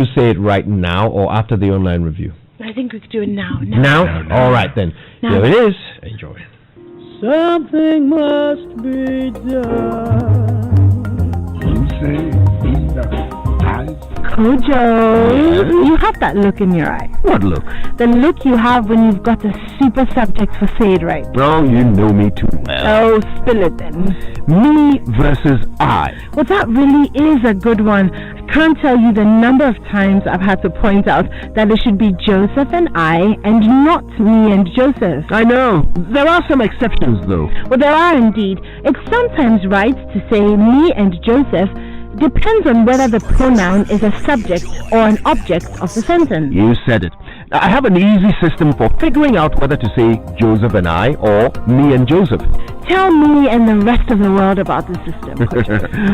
to say it right now or after the online review? I think we could do it now. Now? All right, then. Now. Here it is. Enjoy. Something must be done. You say he's done. Kojo, you have that look in your eye. What look? The look you have when you've got a super subject for say it right. Wrong, you know me too well. Oh, spill it then. Me versus I. Well, that really is a good one. I can't tell you the number of times I've had to point out that it should be Joseph and I and not me and Joseph. I know. There are some exceptions though. Well, there are indeed. It's sometimes right to say me and Joseph. Depends on whether the pronoun is a subject or an object of the sentence. You said it. I have an easy system for figuring out whether to say Joseph and I or me and Joseph. Tell me and the rest of the world about the system.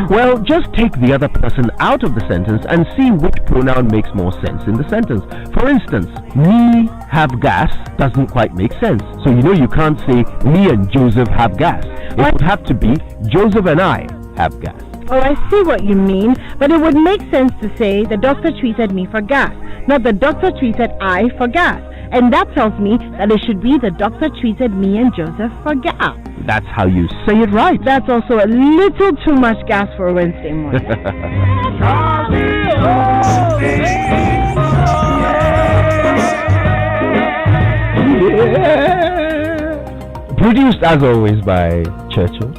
Well, just take the other person out of the sentence and see which pronoun makes more sense in the sentence. For instance, me have gas doesn't quite make sense. So you can't say me and Joseph have gas. It would have to be Joseph and I have gas. Oh, I see what you mean, but it would make sense to say the doctor treated me for gas, not the doctor treated I for gas. And that tells me that it should be the doctor treated me and Joseph for gas. That's how you say it right. That's also a little too much gas for a Wednesday morning. Produced as always by Churchill.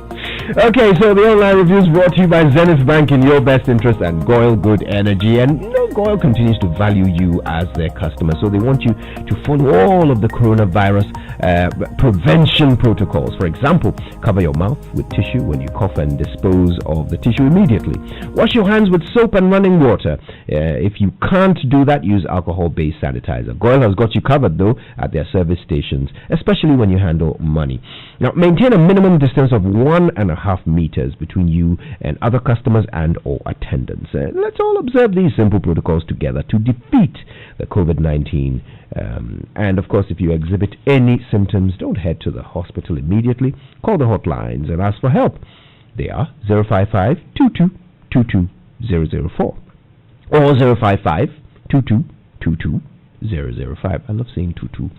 Okay, so the online review is brought to you by Zenith Bank in your best interest and Goyle Good Energy. And Goyle continues to value you as their customer, so they want you to follow all of the coronavirus prevention protocols. For example, cover your mouth with tissue when you cough and dispose of the tissue immediately. Wash your hands with soap and running water. If you can't do that, use alcohol-based sanitizer. Goyle has got you covered, though, at their service stations, especially when you handle money. Now, maintain a minimum distance of 1.5 meters between you and other customers and or attendants. Let's all observe these simple protocols together to defeat the COVID-19. And of course, if you exhibit any symptoms, don't head to the hospital immediately. Call the hotlines and ask for help. They are 055-2222-004 or 055-2222-005. I love saying 22.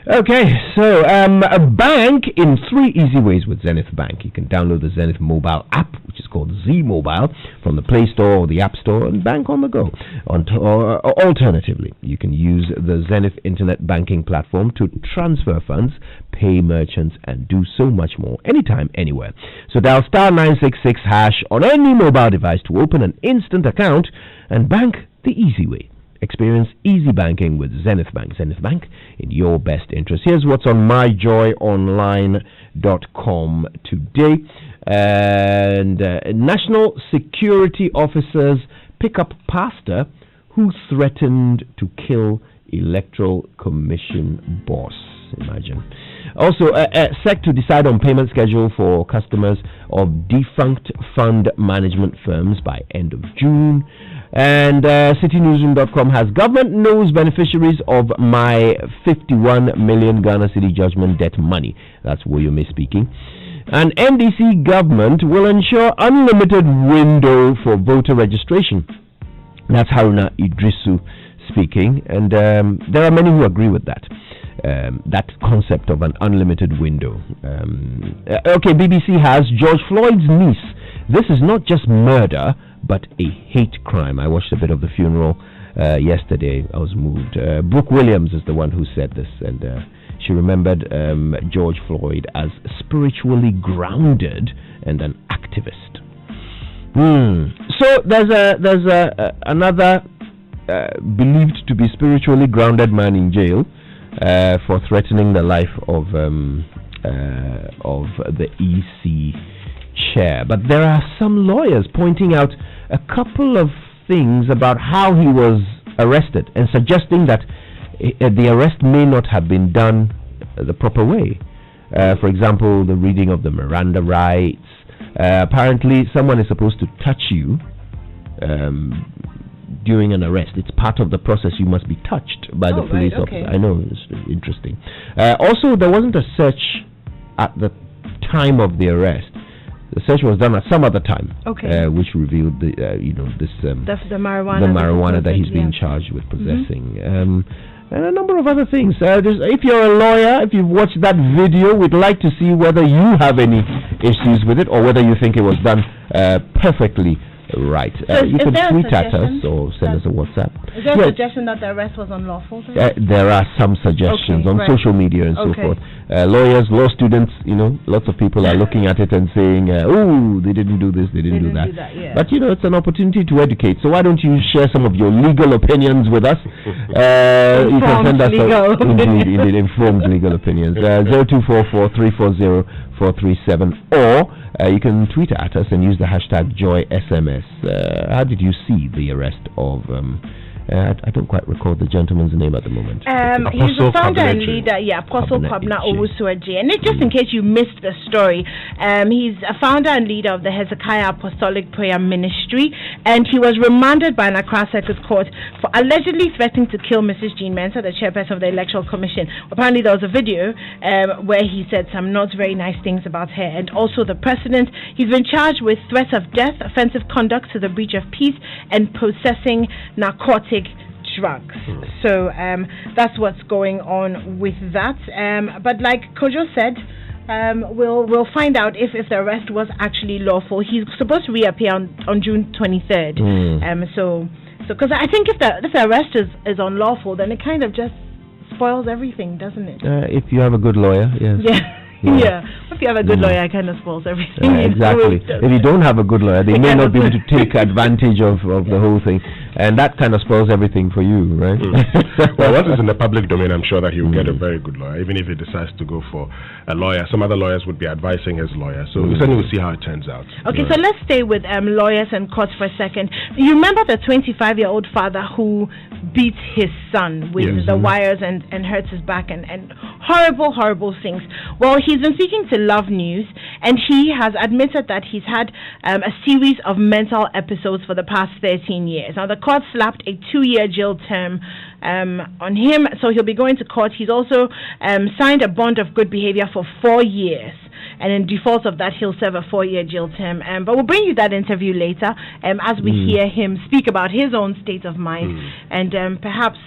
Okay, so a bank in 3 easy ways with Zenith Bank. You can download the Zenith mobile app, which is called Z Mobile, from the Play Store or the App Store, and bank on the go. Alternatively, you can use the Zenith Internet Banking platform to transfer funds, pay merchants, and do so much more anytime, anywhere. So dial *966# on any mobile device to open an instant account and bank the easy way. Experience easy banking with Zenith Bank. Zenith Bank in your best interest. Here's what's on myjoyonline.com today. And national security officers pick up pastor who threatened to kill electoral commission boss. Imagine. Also, SEC to decide on payment schedule for customers of defunct fund management firms by end of June. And citynewsroom.com has government knows beneficiaries of my 51 million Ghana cedi judgment debt money. That's Woyome speaking. And NDC government will ensure unlimited window for voter registration. That's Haruna Idrisu speaking. And there are many who agree with that. That concept of an unlimited window. Okay, BBC has George Floyd's niece. This is not just murder, but a hate crime. I watched a bit of the funeral yesterday. I was moved. Brooke Williams is the one who said this, and she remembered George Floyd as spiritually grounded and an activist. So there's another believed to be spiritually grounded man in jail for threatening the life of the EC chair. But there are some lawyers pointing out a couple of things about how he was arrested and suggesting that the arrest may not have been done the proper way. For example, the reading of the Miranda rights. Apparently, someone is supposed to touch you during an arrest. It's part of the process. You must be touched by the police officer. I know, it's interesting. Also, there wasn't a search at the time of the arrest. The search was done at some other time, which revealed the marijuana that he's being charged with possessing, and a number of other things. If you're a lawyer, if you've watched that video, we'd like to see whether you have any issues with it or whether you think it was done perfectly right. You can tweet at us or send us a WhatsApp. Is there a suggestion that the arrest was unlawful? There are some suggestions on social media and so forth. Lawyers, law students, lots of people are looking at it and saying, oh, they didn't do this, they didn't do that. But, it's an opportunity to educate. So why don't you share some of your legal opinions with us? You can send us indeed, informed legal opinions. 0244-340-437, or you can tweet at us and use the hashtag JoySMS. How did you see the arrest of I don't quite recall the gentleman's name at the moment. He's the founder and leader, Apostle Kwabena Owusu-Adjei. And just in case you missed the story, he's a founder and leader of the Hezekiah Apostolic Prayer Ministry, and he was remanded by an Accra Circuit Court for allegedly threatening to kill Mrs. Jean Mensah, the chairperson of the Electoral Commission. Apparently there was a video where he said some not very nice things about her and also the president. He's been charged with threats of death, offensive conduct to the breach of peace, and possessing narcotics drugs. So that's what's going on with that. But like Kojo said, we'll find out if the arrest was actually lawful. He's supposed to reappear on June 23rd. So because I think if the arrest is unlawful, then it kind of just spoils everything, doesn't it? If you have a good lawyer, yes. Yeah. If you have a good lawyer, it kind of spoils everything. Exactly. If you don't have a good lawyer, they may not be able to take advantage of the whole thing. And that kind of spoils everything for you, right? Well, once it's in the public domain, I'm sure that he will get a very good lawyer, even if he decides to go for a lawyer. Some other lawyers would be advising his lawyer. So certainly we'll see how it turns out. Okay, so let's stay with lawyers and courts for a second. You remember the 25-year-old father who beat his son with the wires and hurts his back and horrible things. Well, he's been speaking to Love News, and he has admitted that he's had a series of mental episodes for the past 13 years. Now, the court slapped a 2-year jail term on him, so he'll be going to court. He's also signed a bond of good behavior for 4 years. And in default of that, he'll serve a 4-year jail term. But we'll bring you that interview later as we hear him speak about his own state of mind and perhaps,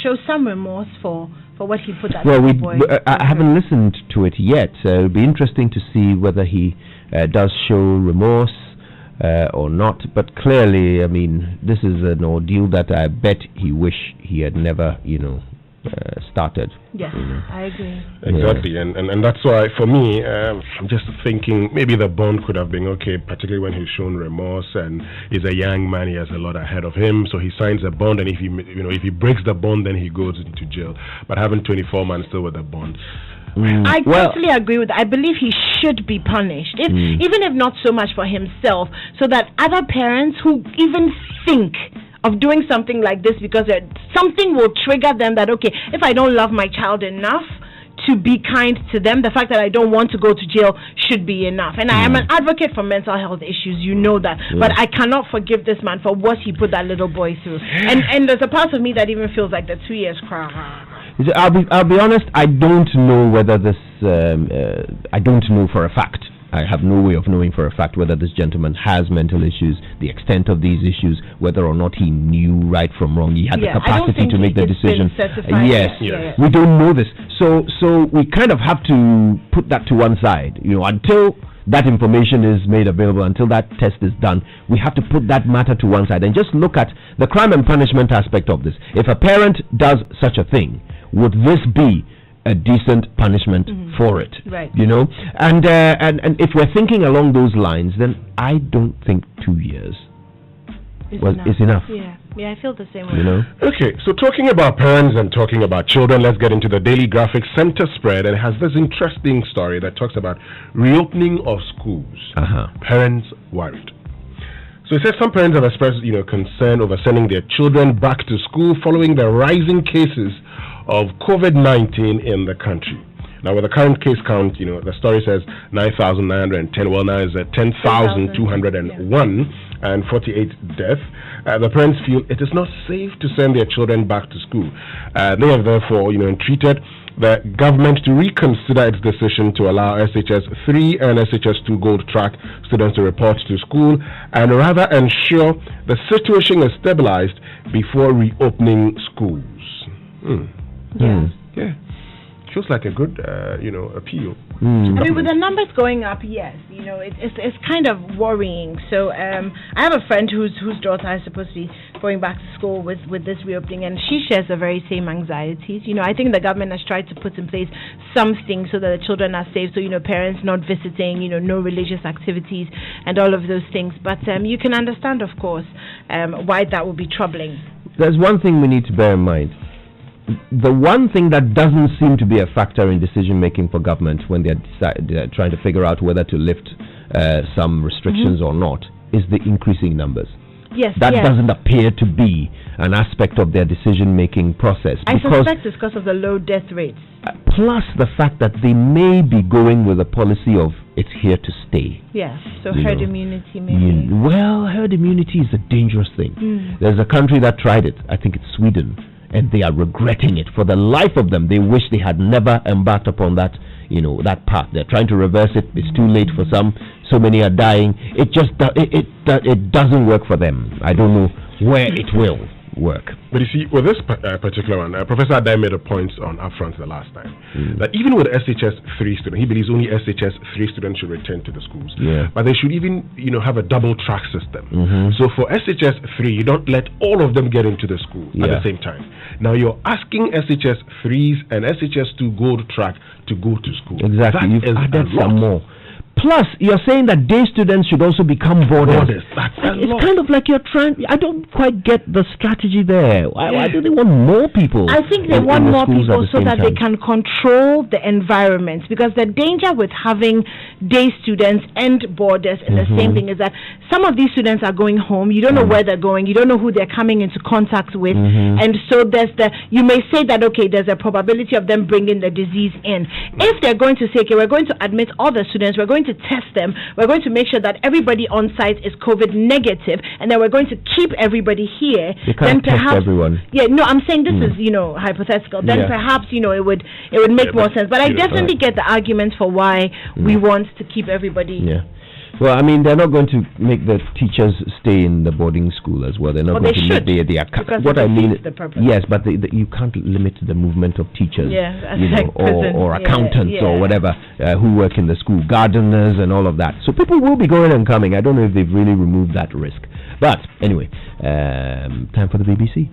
show some remorse for what he put that boy. I haven't listened to it yet. It'll be interesting to see whether he does show remorse or not. But clearly, I mean, this is an ordeal that I bet he wish he had never, started. Yes, I agree. Exactly, and that's why, for me, I'm just thinking maybe the bond could have been okay, particularly when he's shown remorse and he's a young man, he has a lot ahead of him, so he signs a bond, and if he breaks the bond, then he goes into jail. But having 24 months still with a bond. I totally agree with that. I believe he should be punished, even if not so much for himself, so that other parents who even think of doing something like this because something will trigger them that, okay, if I don't love my child enough to be kind to them, the fact that I don't want to go to jail should be enough. And I am an advocate for mental health issues, you know that. But I cannot forgive this man for what he put that little boy through. And there's a part of me that even feels like the 2 years cry. I'll be honest, I don't know whether this, I don't know for a fact. I have no way of knowing for a fact whether this gentleman has mental issues, the extent of these issues, whether or not he knew right from wrong. He had the capacity to make the decision. Yes, we don't know this. So we kind of have to put that to one side. Until that information is made available, until that test is done, we have to put that matter to one side and just look at the crime and punishment aspect of this. If a parent does such a thing, would this be a decent punishment for it? Right. And if we're thinking along those lines, then I don't think 2 years is enough. Yeah, I feel the same way. Okay, so talking about parents and talking about children, let's get into the Daily Graphic center spread, and it has this interesting story that talks about reopening of schools. Parents worried. So it says some parents have expressed, concern over sending their children back to school following the rising cases of COVID-19 in the country. Now, with the current case count, the story says 9,910. Well, now it's 10,201 and 48 deaths. The parents feel it is not safe to send their children back to school. They have therefore, entreated the government to reconsider its decision to allow SHS 3 and SHS 2 gold track students to report to school and rather ensure the situation is stabilized before reopening schools. Yeah. Feels like a good, appeal. I mean, with the numbers going up, yes, it's kind of worrying. So I have a friend whose daughter is supposed to be going back to school with this reopening, and she shares the very same anxieties. I think the government has tried to put in place something so that the children are safe. So parents not visiting, no religious activities, and all of those things. But you can understand, of course, why that would be troubling. There's one thing we need to bear in mind. The one thing that doesn't seem to be a factor in decision making for government when they're trying to figure out whether to lift some restrictions or not is the increasing numbers. Yes, that doesn't appear to be an aspect of their decision making process. I suspect it's because of the low death rates. Plus the fact that they may be going with a policy of it's here to stay. Yes, so herd immunity maybe. Well, herd immunity is a dangerous thing. There's a country that tried it. I think it's Sweden. And they are regretting it for the life of them. They wish they had never embarked upon that, that path. They're trying to reverse it. It's too late for some. So many are dying. It just it doesn't work for them. I don't know where it will work. But you see, with this particular one, Professor Adai made a point on upfront the last time that even with SHS 3 students, he believes only SHS 3 students should return to the schools. But they should even, have a double track system. So for SHS 3, you don't let all of them get into the school at the same time. Now you're asking SHS 3s and SHS 2 gold track to go to school. Exactly. You've added some more. Plus, you're saying that day students should also become boarders. It's kind of like you're trying. I don't quite get the strategy there. Why do they want more people? I think they want more people so that they can control the environment. Because the danger with having day students and boarders in the same thing is that some of these students are going home. You don't know where they're going. You don't know who they're coming into contact with. And so you may say that, okay, there's a probability of them bringing the disease in. If they're going to say, okay, we're going to admit all the students, we're going to test them, we're going to make sure that everybody on site is COVID negative, and then we're going to keep everybody here. You can't test everyone. Yeah, no, I'm saying this is, hypothetical. Then perhaps, it would make more sense. But I definitely get the argument for why we want to keep everybody. Yeah. Well, I mean, they're not going to make the teachers stay in the boarding school as well. They're not going to make what I mean. Yes, but you can't limit the movement of teachers, or accountants or whatever who work in the school, gardeners and all of that. So people will be going and coming. I don't know if they've really removed that risk. But anyway, time for the BBC.